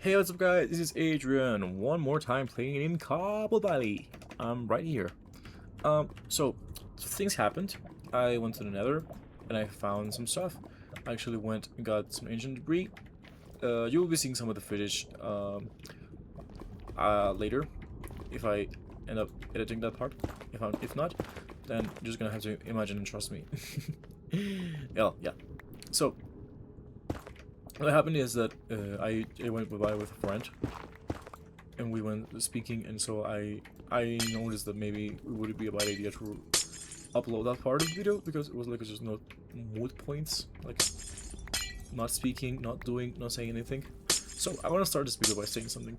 Hey, what's up guys, this is Adrian, one more time playing in Cobblevalley. I'm right here. So things happened. I went to the nether, and I found some stuff. I actually went and got some ancient debris. You will be seeing some of the footage, later, if I end up editing that part. If not, then you're just gonna have to imagine and trust me. Yeah. So, what happened is that I went by with a friend, and we went speaking, and so I noticed that maybe it would be a bad idea to upload that part of the video because it was like just no mood points, like not speaking, not doing, not saying anything. So I want to start this video by saying something.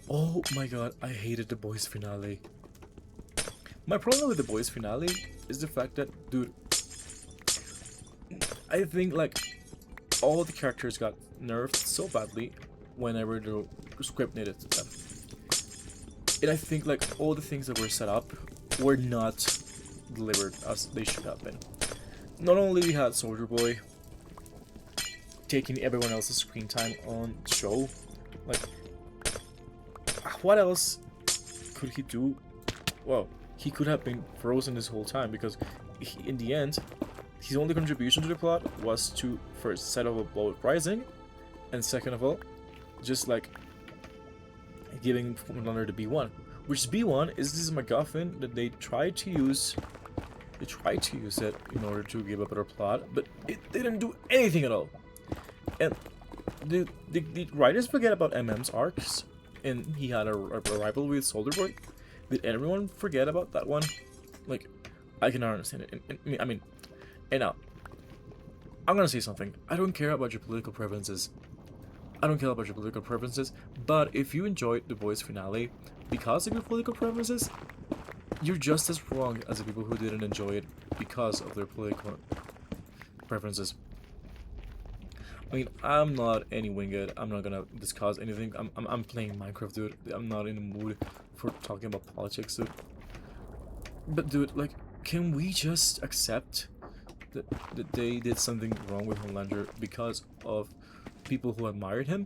Oh my god, I hated the boys finale. My problem with the boys finale is the fact that, dude, I think like all the characters got nerfed so badly whenever the script needed them. And I think like all the things that were set up were not delivered as they should have been. Not only we had Soldier Boy taking everyone else's screen time on the show, like what else could he do? Well, he could have been frozen this whole time because in the end his only contribution to the plot was to first set up a boat rising, and second of all, just like giving Homelander the B1, which B1 is this MacGuffin that they tried to use. They tried to use it in order to give a better plot, but it didn't do anything at all. And the writers forget about MM's arcs, and he had a rival with Soldier Boy. Did everyone forget about that one? Like, I cannot understand it. And I mean. And now, I'm gonna say something. I don't care about your political preferences. But if you enjoyed the boys finale because of your political preferences, you're just as wrong as the people who didn't enjoy it because of their political preferences. I mean, I'm not any winged. I'm not gonna discuss anything. I'm playing Minecraft, dude. I'm not in the mood for talking about politics, dude. But dude, like, can we just accept that they did something wrong with Homelander because of people who admired him?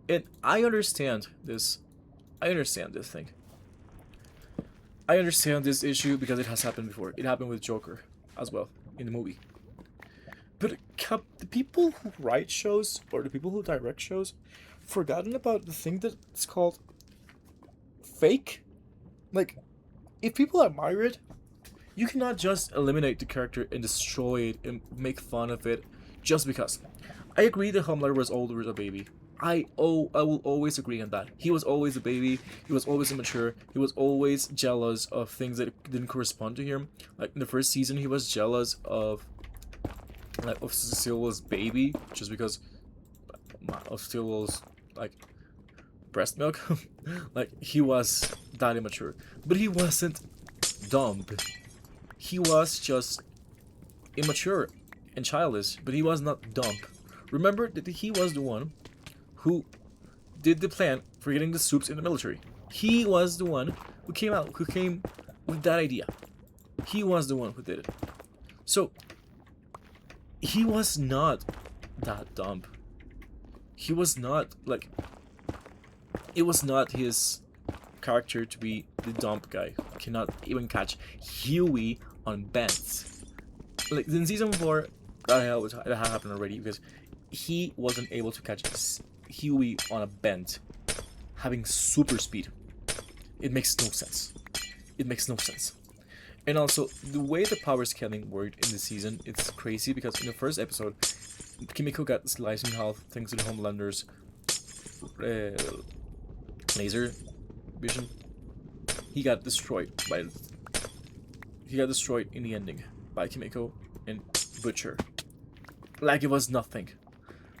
And I understand this. I understand this thing. I understand this issue because it has happened before. It happened with Joker as well in the movie. But the people who write shows or the people who direct shows forgotten about the thing that's called fake? Like, if people admire it, you cannot just eliminate the character and destroy it and make fun of it just because. I agree that Homelander was always a baby. I will always agree on that. He was always a baby. He was always immature. He was always jealous of things that didn't correspond to him. Like in the first season, he was jealous of Cecile's baby just because of Cecile's like breast milk. Like he was that immature, but he wasn't dumb. He was just immature and childish, but he was not dumb. Remember that he was the one who did the plan for getting the soups in the military. He was the one who came with that idea. He was the one who did it. So he was not that dumb. He was not like, it was not his character to be the dumb guy who cannot even catch Huey on bends. Like in season 4, that happened already because he wasn't able to catch Huey on a bend, having super speed. It makes no sense. It makes no sense. And also, the way the power scaling worked in the season, it's crazy because in the first episode, Kimiko got sliced in half thanks to the Homelander's laser vision. He got destroyed in the ending by Kimiko and Butcher. Like it was nothing.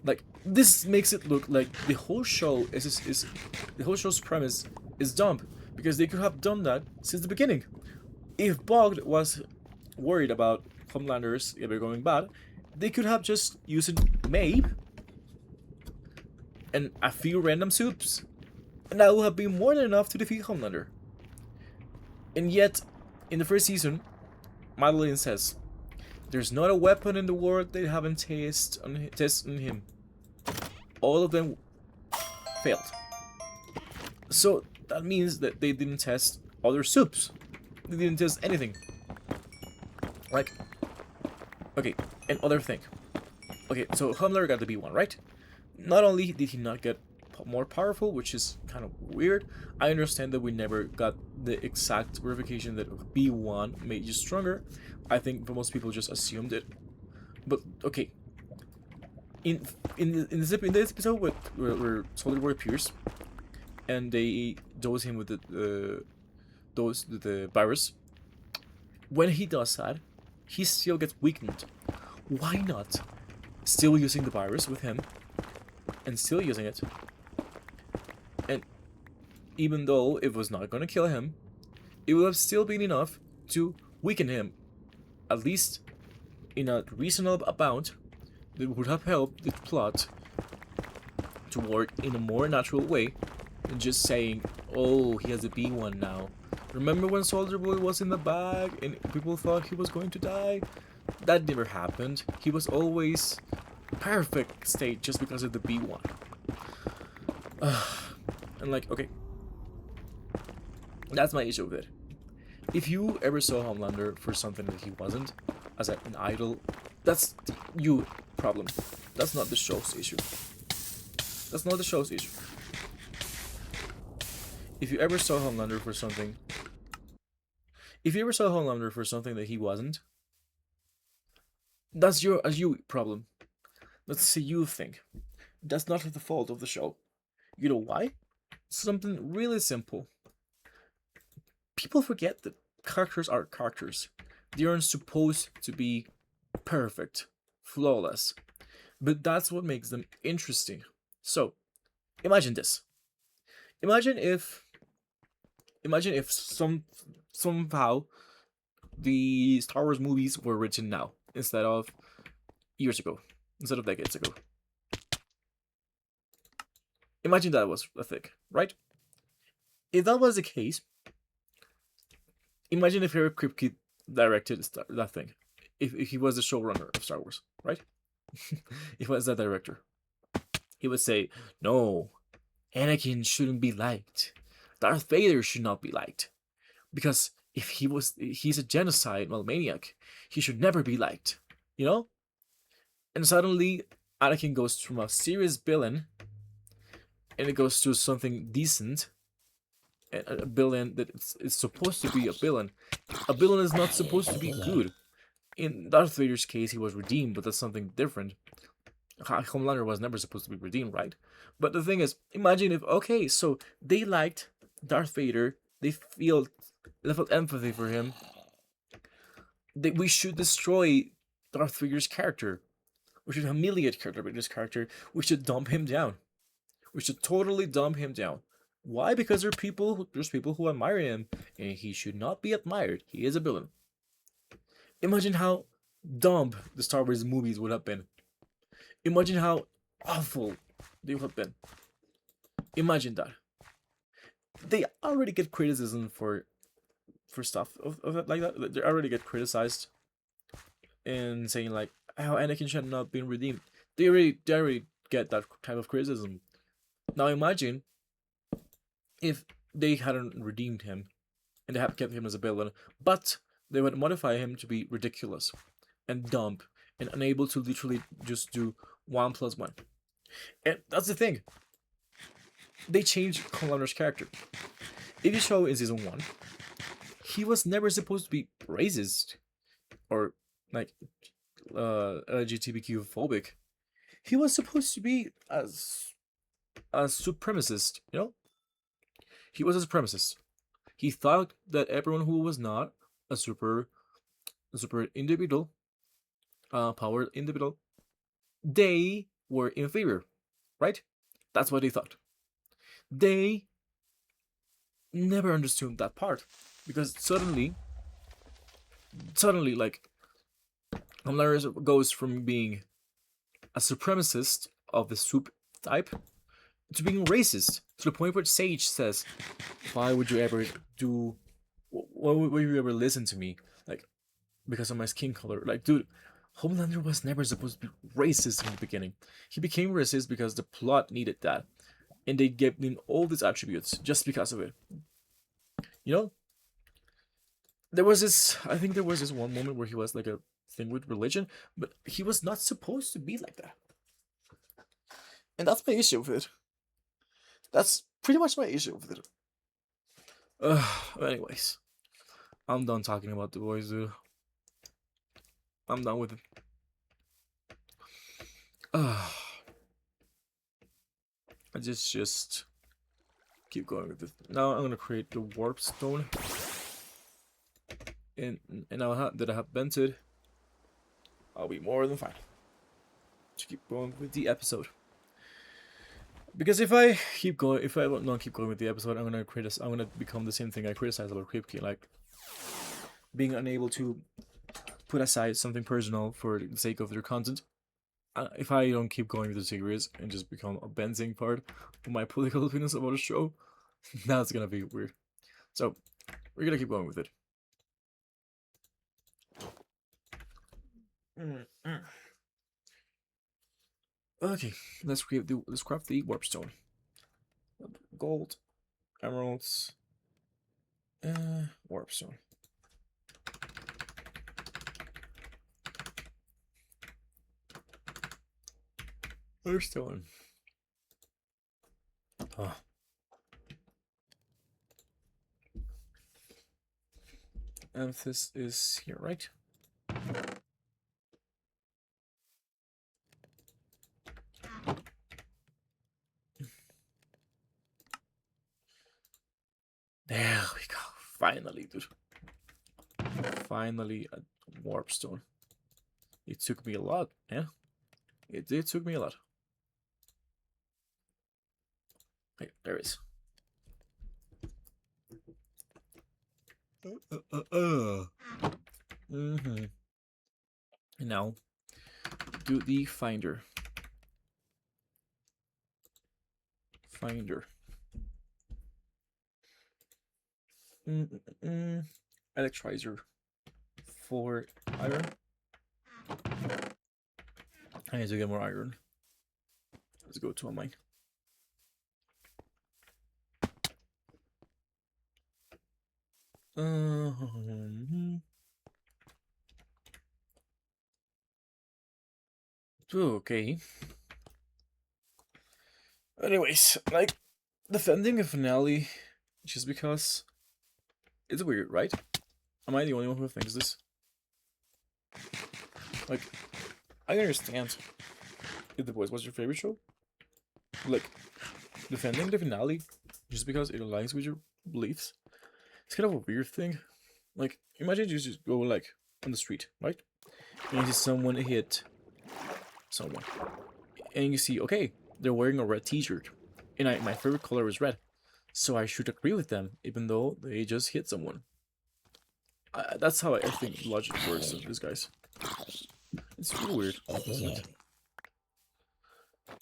Like this makes it look like the whole show is the whole show's premise is dumb because they could have done that since the beginning. If Bogd was worried about Homelanders ever going bad, they could have just used Mabe and a few random soups, and that would have been more than enough to defeat Homelander. And yet, in the first season, Madeline says, "There's not a weapon in the world they haven't tested on him. All of them failed. So that means that they didn't test other soups. They didn't test anything. Like, okay, another thing. Okay, so Homelander got the B1, right? Not only did he not get more powerful, which is kind of weird, I understand that we never got the exact verification that B1 made you stronger. I think most people just assumed it. But, okay. In this episode where Soldier Boy appears, and they dose him with the virus, when he does that, he still gets weakened. Why not still using the virus with him and still using it? And even though it was not gonna kill him, it would have still been enough to weaken him, at least in a reasonable amount that would have helped the plot to work in a more natural way than just saying, oh, he has a B1 now. Remember when Soldier Boy was in the bag and people thought he was going to die? That never happened. He was always perfect state just because of the B1. And like, okay, that's my issue with it. If you ever saw Homelander for something that he wasn't, as an idol, that's you problem. That's not the show's issue. That's not the show's issue. If you ever saw Homelander for something, that he wasn't, that's your problem. That's a you thing. That's not the fault of the show. You know why? Something really simple. People forget that characters are characters. They aren't supposed to be perfect, flawless. But that's what makes them interesting. So, imagine this. Imagine if somehow the Star Wars movies were written now instead of years ago, instead of decades ago. Imagine that was a thing, right? If that was the case, imagine if Eric Kripke directed that thing. If he was the showrunner of Star Wars, right? If he was that director, he would say, no, Anakin shouldn't be liked. Darth Vader should not be liked. Because if he's a genocide maniac, he should never be liked. You know? And suddenly, Anakin goes from a serious villain, and it goes to something decent, a villain that is supposed to be a villain. A villain is not supposed to be good. In Darth Vader's case, he was redeemed, but that's something different. Homelander was never supposed to be redeemed, right? But the thing is, imagine if, okay, so they liked Darth Vader, they felt empathy for him, that we should destroy Darth Vader's character. We should humiliate Darth Vader's character. We should dump him down. We should totally dump him down. Why? Because there's people who admire him, and he should not be admired. He is a villain. Imagine how dumb the Star Wars movies would have been. Imagine how awful they would have been. Imagine that. They already get criticism for stuff of it like that. They already get criticized and saying like how Anakin should not been redeemed. They already get that type of criticism. Now imagine if they hadn't redeemed him and they had kept him as a villain, but they would modify him to be ridiculous and dumb and unable to literally just do 1 + 1. And that's the thing. They changed Homelander's character. If you show in season 1, he was never supposed to be racist or like LGBTQ phobic. He was supposed to be a supremacist, you know? He was a supremacist. He thought that everyone who was not a super individual, powered individual, they were inferior, right? That's what they thought. They never understood that part because suddenly, like, Homelander goes from being a supremacist of the soup type to being racist to the point where Sage says, "Why would you ever do? Why would you ever listen to me? Like, because of my skin color?" Like, dude, Homelander was never supposed to be racist in the beginning. He became racist because the plot needed that. and they gave him all these attributes just because of it. You know, there was this. I think there was this one moment where he was like a thing with religion, but he was not supposed to be like that. And that's my issue with it. That's pretty much my issue with it. Anyways, I'm done talking about the boys, dude. I'm done with it. I just keep going with it. Now I'm gonna create the warp stone, and now that I have bent it, I'll be more than fine to keep going with the episode. Because if I don't keep going with the episode, I'm gonna become the same thing I criticize about Kripke, like being unable to put aside something personal for the sake of their content. If I don't keep going with the series and just become a bending part of my political opinions about a show, that's gonna be weird. So we're gonna keep going with it. Okay, let's craft the warp stone. Gold, emeralds, warp stone. Warp stone. Oh. Amethyst is here, right? There we go. Finally, dude. Finally, a warp stone. It took me a lot, yeah? It took me a lot. Hey, there it is. And now, do the finder. Electrizer for iron. I need to get more iron. Let's go to a mine. Okay. Anyways, like defending a finale just because it's weird, right? Am I the only one who thinks this? Like, I understand if The Boys was your favorite show. Like, defending the finale just because it aligns with your beliefs. It's kind of a weird thing. Like, imagine you just go like on the street, right? And you see someone hit someone, and you see, okay, they're wearing a red T-shirt, and my favorite color is red, so I should agree with them, even though they just hit someone. That's how I think logic works in these guys. It's really weird, isn't it?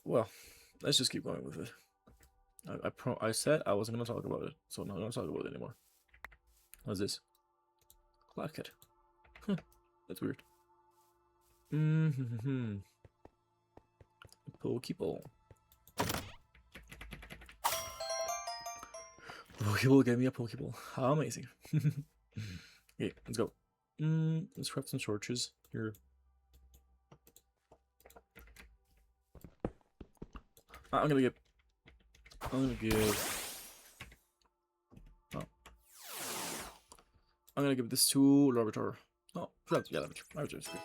Well, let's just keep going with it. I said I wasn't gonna talk about it, so I'm not gonna talk about it anymore. What's this? Cloudcat. Huh, that's weird. Pokeball. Pokeball gave me a Pokeball. How amazing. Okay, let's go. Let's craft some torches here. I'm gonna give. Oh. I'm gonna give this to Larvitar. Oh, yeah, Larvitar. Larvitar is good.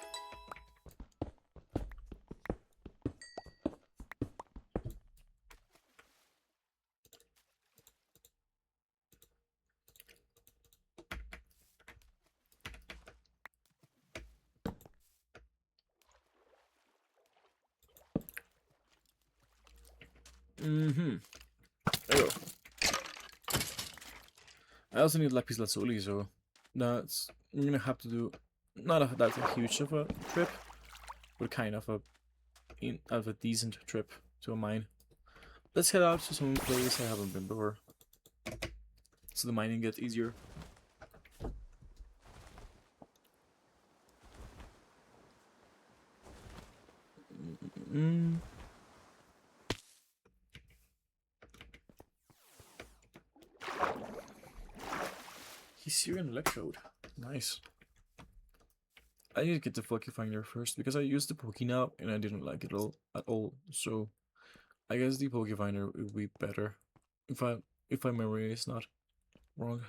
There we go. I also need lapis lazuli, so that's I'm gonna have to do that's a huge of a trip, but kind of a decent trip to a mine. Let's head out to some place I haven't been before, so the mining gets easier. Syrian electrode. Nice. I need to get the Pokefinder first because I used the Pokénav and I didn't like it at all. So I guess the Pokefinder would be better if my memory is not wrong.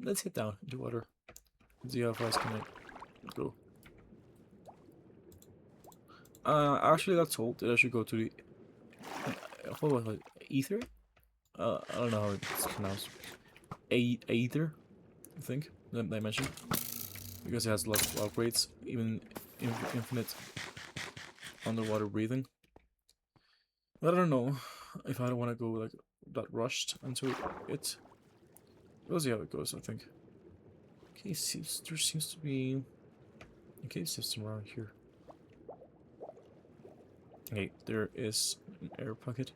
Let's get down into water. See how fast can I go. I actually got told that I should go to the what was it? Ether? I don't know how it's pronounced. Aether, I think that I mentioned, because it has a lot of upgrades, even infinite underwater breathing. But I don't know if I don't want to go like that rushed into it. We'll see how it goes. I think. Okay, there seems to be a cave system around here. Okay, there is an air pocket.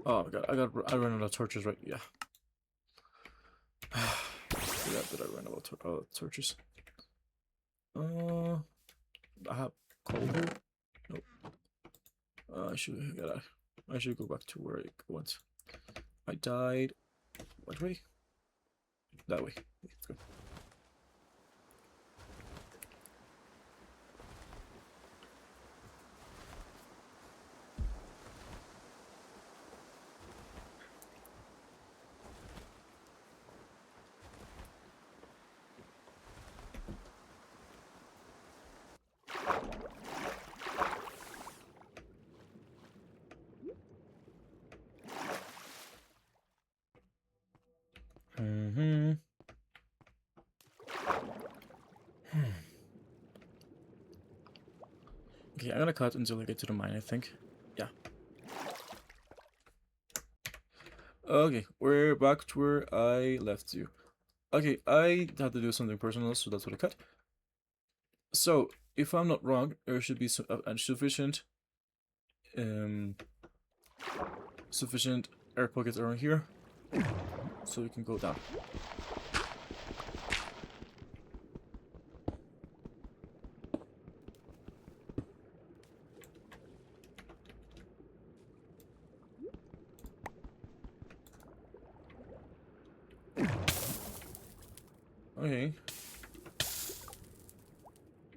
Oh my god, I ran out of torches, right? Yeah. Forgot that I ran out of torches. I have coal here. Nope. I should go back to where I went. I died. What way? That way. Let's go. Okay, I'm gonna cut until I get to the mine, I think. Yeah. Okay, we're back to where I left you. Okay, I had to do something personal, so that's what I cut. So, if I'm not wrong, there should be sufficient sufficient air pockets around here, so we can go down. Okay.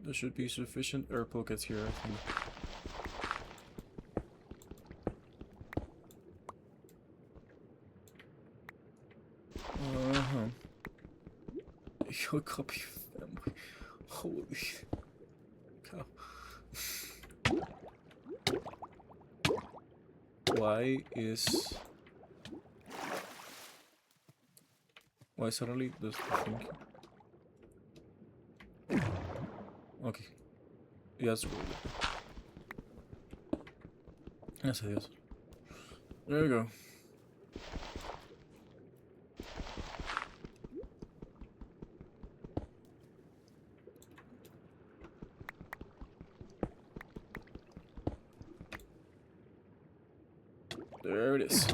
There should be sufficient air pockets here, I think. Your copy family. Holy cow. Why suddenly this thing? Okay. Yes, yes it is. There we go. There it is.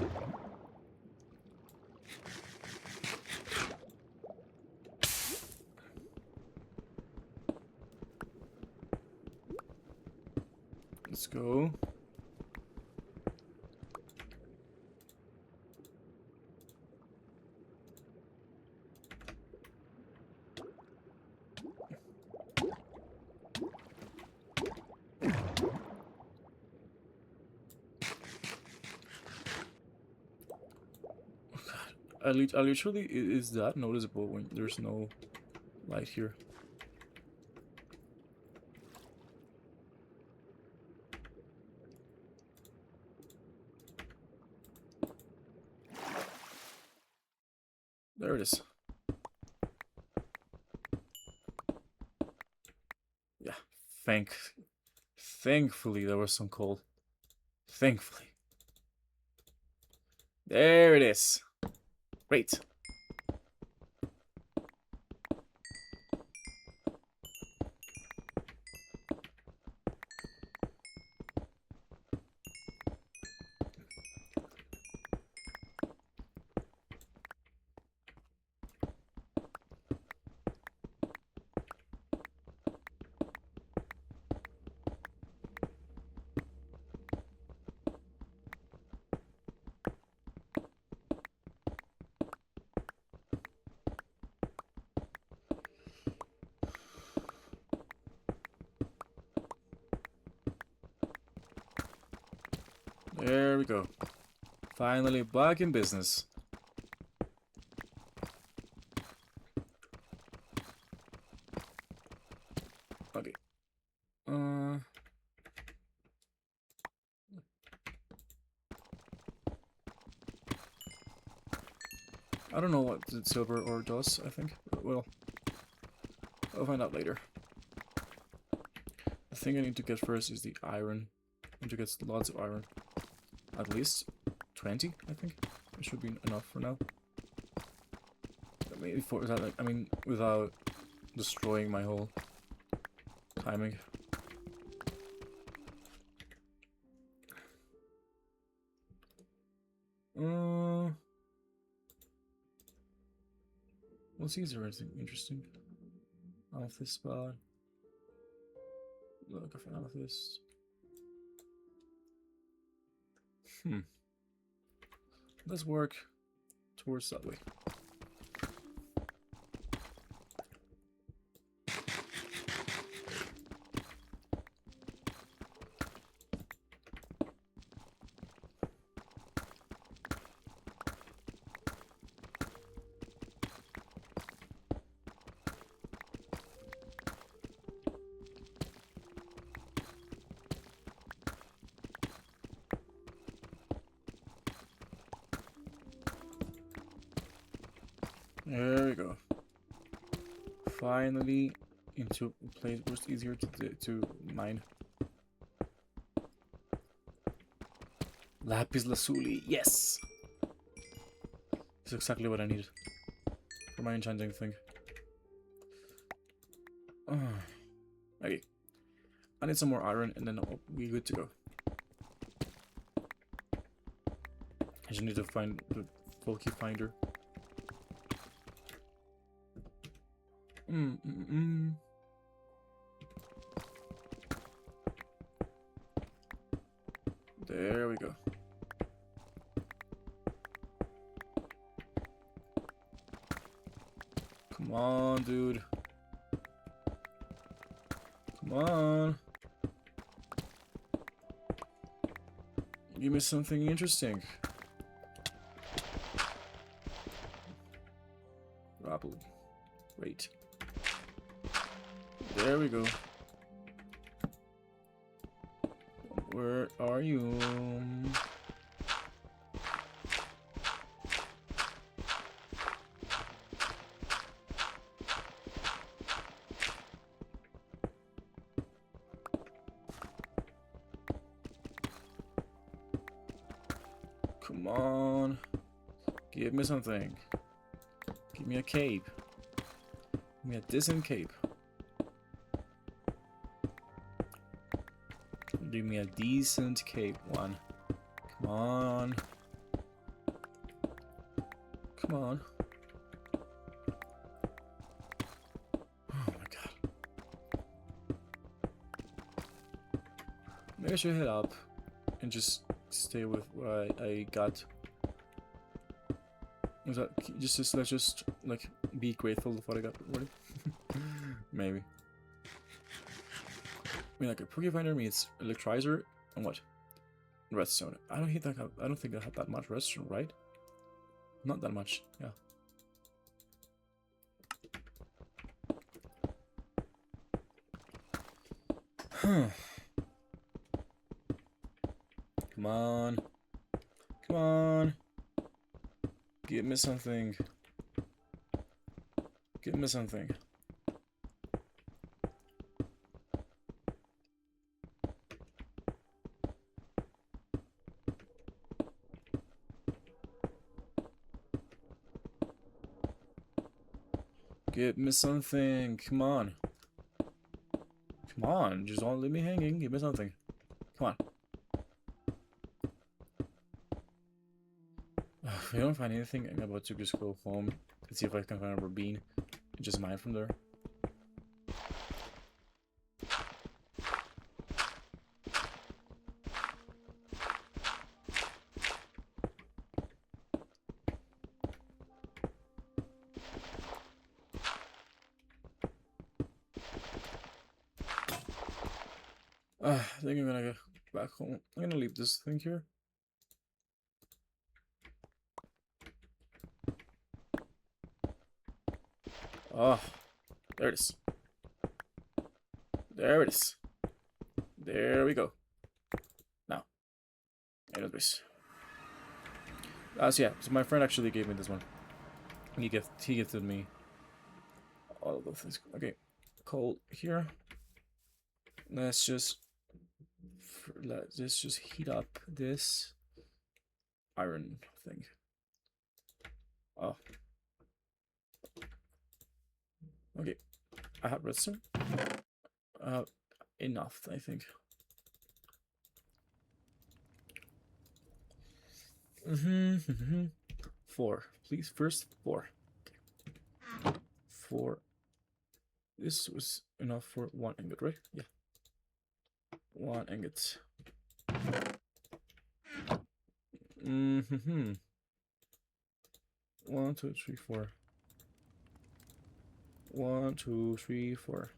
Let's go. I literally, is that noticeable when there's no light here? There it is. Yeah, thankfully there was some coal. Thankfully. There it is. Great. There we go. Finally back in business. Okay. I don't know what the silver ore does, I think. Well, I'll find out later. The thing I need to get first is the iron. I need to get lots of iron. At least 20, I think. It should be enough for now. Maybe for that, like, I mean, without destroying my whole timing. We'll see if there's anything interesting off this spot. Look, I found this. Let's work towards that way. There we go. Finally into a place where it's easier to mine. Lapis lazuli, yes! This is exactly what I needed for my enchanting thing. Okay. I need some more iron and then I'll be good to go. I just need to find the bulky finder. There we go. Come on, dude. Come on. Give me something interesting. Apple. Great. There we go. Where are you? Come on. Give me something. Give me a cape. Give me a decent cape. Give me a decent cape one. Come on. Come on. Oh my god. Maybe I should head up and just stay with what I got. Was that let's just like be grateful of what I got already? Maybe. I mean, like a Poke Finder means Electrizer and what? Redstone. I don't think I have that much redstone, right? Not that much, yeah. Come on. Come on. Give me something. Give me something. Give me something. Come on. Come on. Just don't leave me hanging. Give me something. Come on. If I don't find anything, I'm about to just go home and see if I can find a ravine and just mine from there. I think I'm gonna go back home. I'm gonna leave this thing here. Oh, there it is. There it is. There we go. Now, anyways. So yeah, so my friend actually gave me this one. He gifted me all of those things. Okay, coal here. Let's just heat up this iron thing. Oh, okay. I have redstone. Enough, I think. Mm-hmm. 4, please. First 4. Okay. 4. This was enough for 1 ingot, right? Yeah. 1 ingot. Mm-hmm. 1, 2, 3, 4. 1, 2, 3, 4.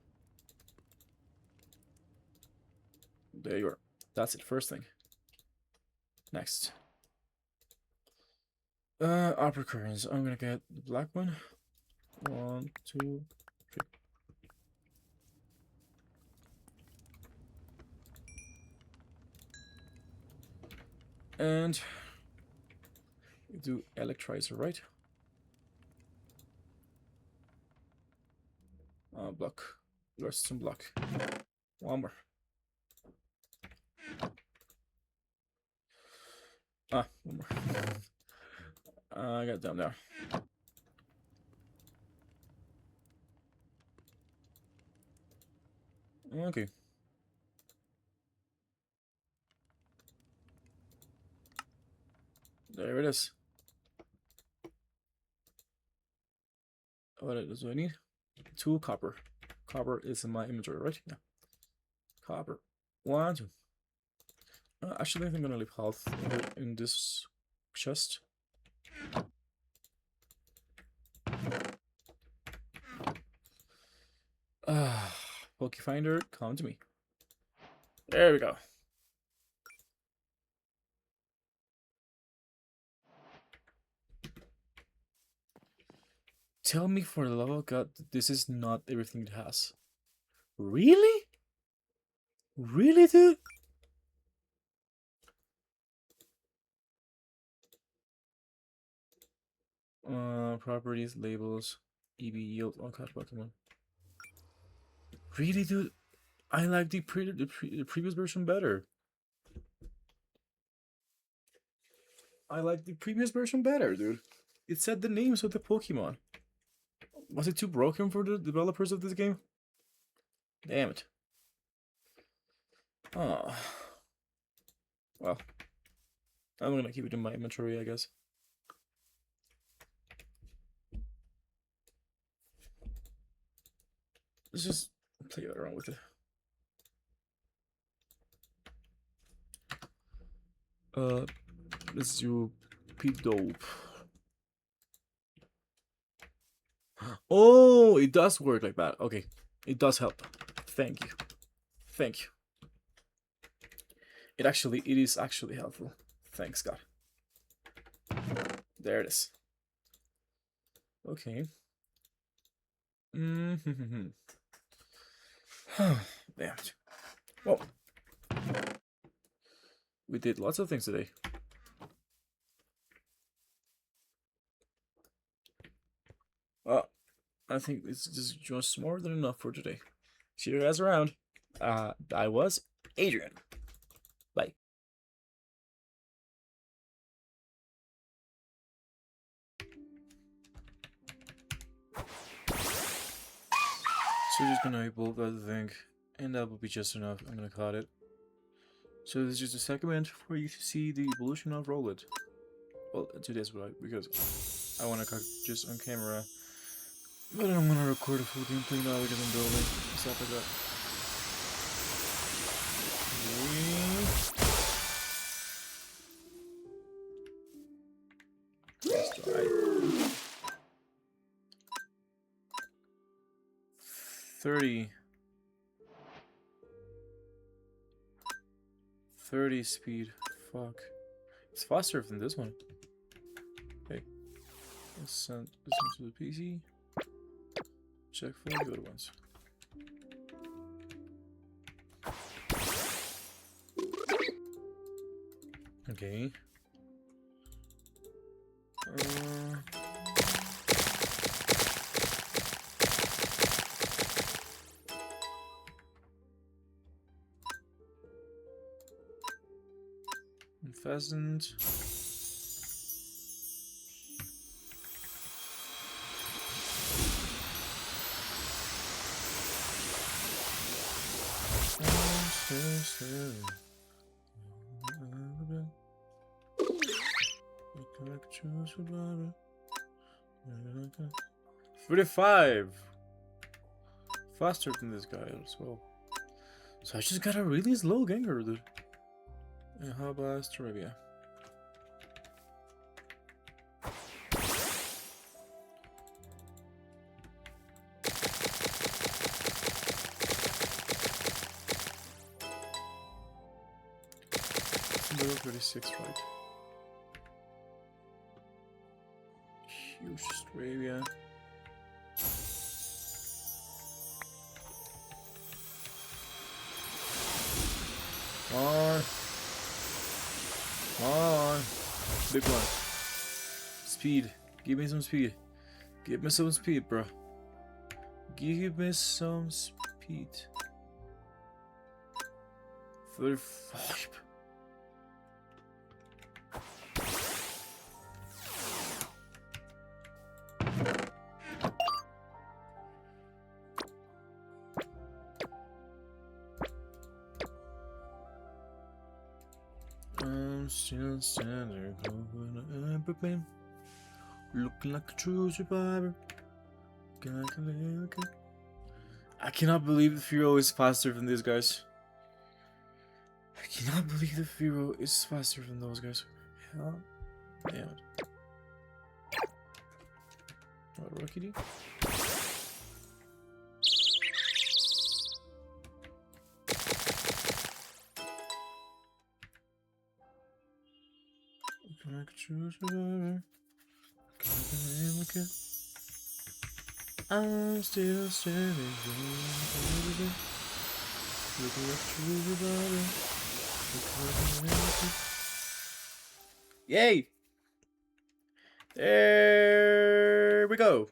There you are. That's it. First thing. Next. Upper currents. I'm gonna get the black one. 1, 2, 3. And you do electrizer, right? Block. There's some block. One more. One more. I got down there. Okay. There it is. What do I need? 2 copper. Copper is in my inventory, right? Yeah. Copper. 1, 2. Actually, I think I'm gonna leave health in this chest. Pokefinder, come to me. There we go. Tell me for the love of God, this is not everything it has. Really? Really, dude? Properties, labels, EV yield, all kinds of Pokemon. Really, dude? I like the previous version better. I like the previous version better, dude. It said the names of the Pokemon. Was it too broken for the developers of this game? Damn it. Oh. Well. I'm gonna keep it in my inventory, I guess. Let's just play around with it. Let's do P-Dope. Oh, it does work like that. Okay, it does help. Thank you. Thank you. It is actually helpful. Thanks, God. There it is. Okay. Mm-hmm. Damn it. Well, we did lots of things today. Well, I think this is just more than enough for today. See you guys around. I was Adrian. Bye. So just gonna build that thing, and that will be just enough. I'm gonna cut it. So this is just a segment for you to see the evolution of Roll-It. Well, today's right, because I wanna cut just on camera. But I'm gonna record a full gameplay now because I'm building stuff like that. Let's try. 30 speed. Fuck. It's faster than this one. Okay. Let's send this into the PC. check for the good ones. Okay. Pheasant. Choose 35. Faster than this guy as well. So I just got a really slow ganger, dude. And how about Australia? Level 36, right? Huge Australia. Come on. Come on. Big one. Speed. Give me some speed. Give me some speed, bro. Give me some speed. 35. Still standing over the been looking like a true survivor. I cannot believe the Firo is faster than these guys. I cannot believe the Firo is faster than those guys. Hell damn it. What, Rocky D? Like a true survivor. I'm still standing. Looking like a true survivor. Yay! There we go.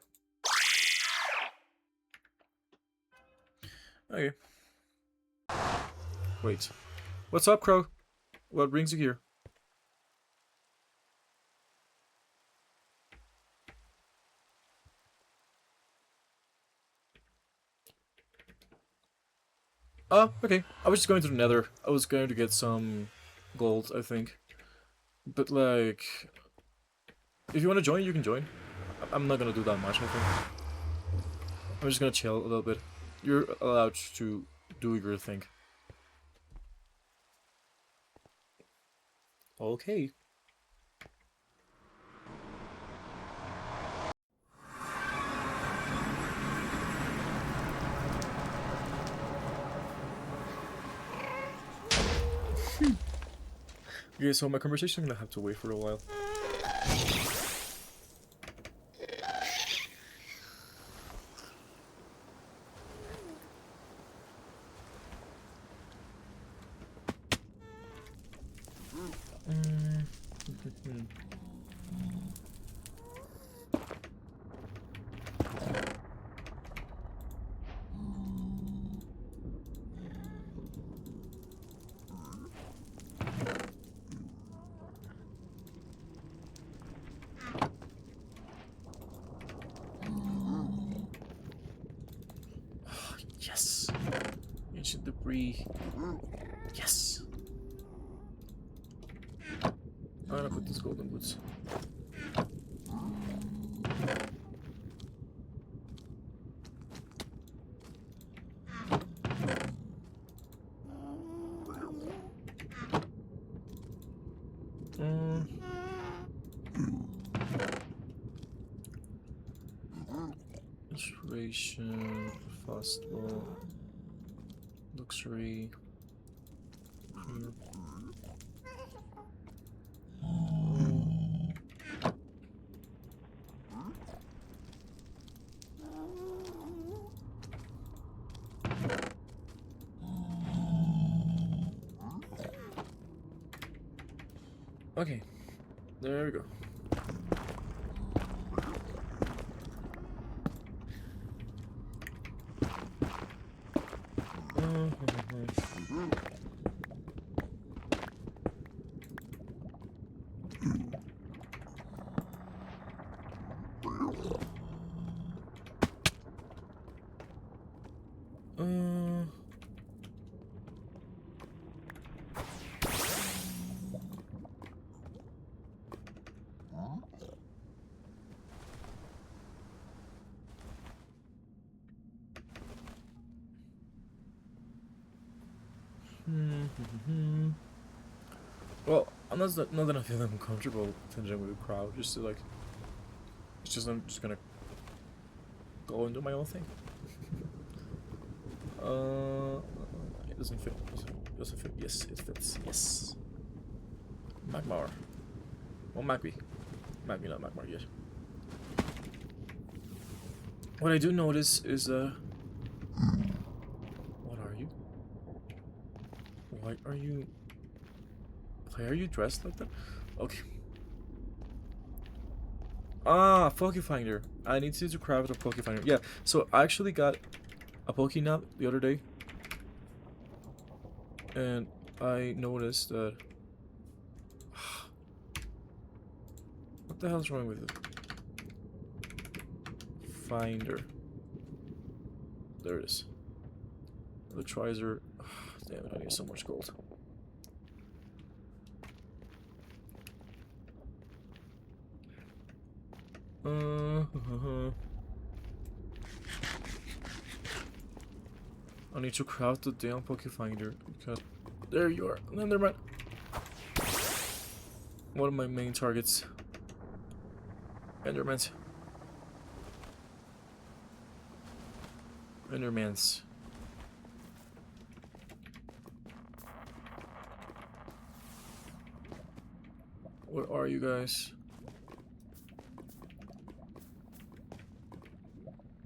Okay. Wait. What's up, Crow? What brings you here? Oh, okay. I was just going to the Nether. I was going to get some gold, I think. But, like... if you want to join, you can join. I'm not gonna do that much, I think. I'm just gonna chill a little bit. You're allowed to do your thing. Okay. Okay, so my conversation I'm gonna have to wait for a while. Yes! Ancient debris. Yes! I'm gonna put these golden boots. Inspiration, fastball, luxury. Okay, there we go. Well, I'm not that I feel uncomfortable tending with the crowd. Just to like, it's just I'm just gonna go and do my own thing. It doesn't fit. Doesn't fit. Yes, it fits. Yes. Magmar. Well, Magby. Magby, not Magmar yet. What I do notice is what are you? Why are you? Why are you dressed like that? Okay. Ah, Pokefinder. I need to craft a Pokefinder. Yeah. So I actually got a Pokenap the other day, and I noticed that. What the hell's wrong with it? Finder. There it is. The Trizer. Damn it, I need so much gold. I need to craft the damn Pokefinder because there you are, Enderman. One of my main targets. Endermans. Endermans. Where are you guys?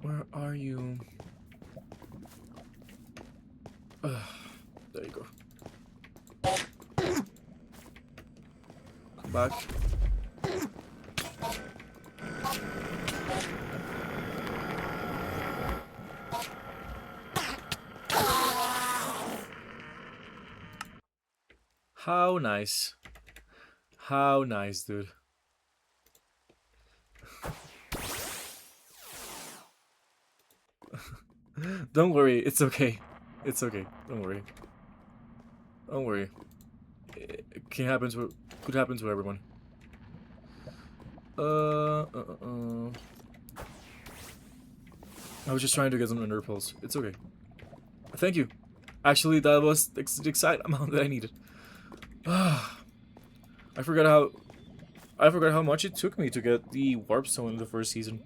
Where are you? There you go. Come back. How nice. How nice, dude. Don't worry, it's okay. It's okay. Don't worry. Don't worry. It can happen to could happen to everyone. I was just trying to get some Ender Pearls. It's okay. Thank you. Actually, that was the exact amount that I needed. I forgot how much it took me to get the Warp Stone in the first season.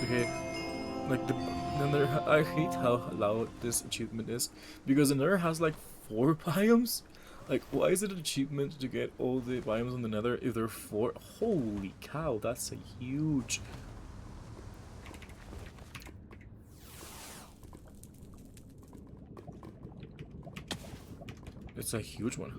Okay, like the Nether, I hate how loud this achievement is because the Nether has like 4 biomes. Like, why is it an achievement to get all the biomes on the Nether if there are 4? Holy cow, that's a huge. It's a huge one.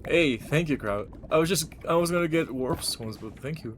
Hey, thank you, crowd. I was gonna get warp stones, but thank you.